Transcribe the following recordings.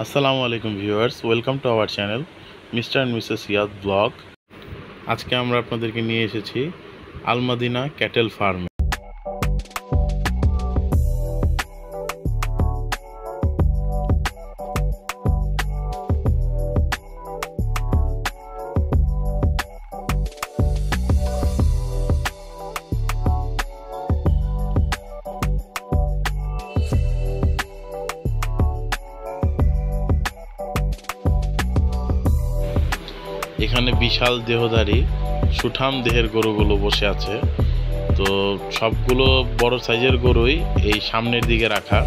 আসসালামু আলাইকুম viewers, welcome to our channel mister and missus Yaad blog. আজকে আমরা আপনাদেরকে নিয়ে এসেছি আল মাদিনা ক্যাটেল ফার্মে। এখানে বিশাল দেহধারী সুঠাম দেহের গরুগুলো বসে আছে। তো সবগুলো বড় সাইজের গরুই এই সামনের দিকে রাখা।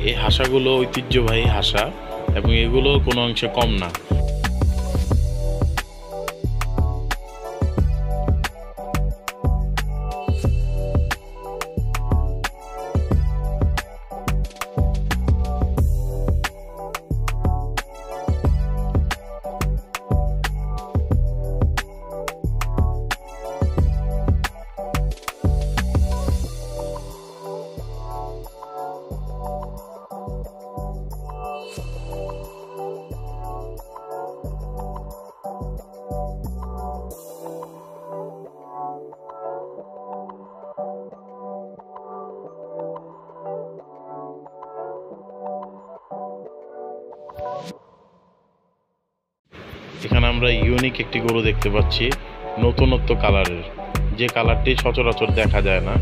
এই হাঁসাগুলো ঐতিহ্যবাহী হাঁসা এবং এগুলো কোনো অংশে কম না। এখানে আমরা ইউনিক একটি গরু দেখতে পাচ্ছি, নতুনত্ব কালারের, যে কালারটি সচরাচর দেখা যায় না।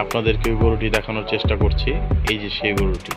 আপনাদেরকে ওই গরুটি দেখানোর চেষ্টা করছি। এই যে সেই গরুটি।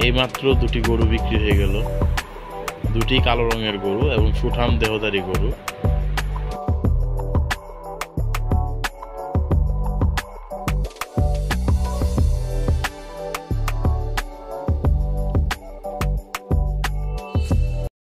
এইমাত্র দুটি গরু বিক্রি হয়ে গেল। দুটি কালো রঙের গরু এবং সুঠাম দেহধারী গরু।